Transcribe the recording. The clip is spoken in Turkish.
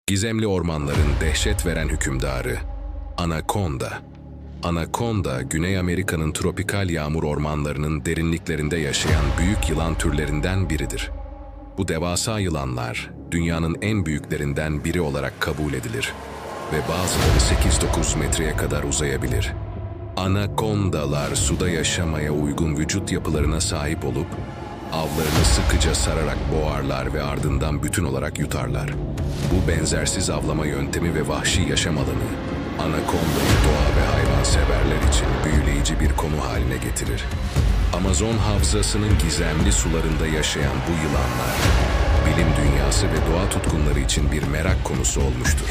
Gizemli ormanların dehşet veren hükümdarı, anakonda. Anakonda, Güney Amerika'nın tropikal yağmur ormanlarının derinliklerinde yaşayan büyük yılan türlerinden biridir. Bu devasa yılanlar, dünyanın en büyüklerinden biri olarak kabul edilir ve bazıları 8-9 metreye kadar uzayabilir. Anakondalar suda yaşamaya uygun vücut yapılarına sahip olup, avlarını sıkıca sararak boğarlar ve ardından bütün olarak yutarlar. Bu benzersiz avlama yöntemi ve vahşi yaşam alanı, anakondayı doğa ve hayvanseverler için büyüleyici bir konu haline getirir. Amazon havzasının gizemli sularında yaşayan bu yılanlar, bilim dünyası ve doğa tutkunları için bir merak konusu olmuştur.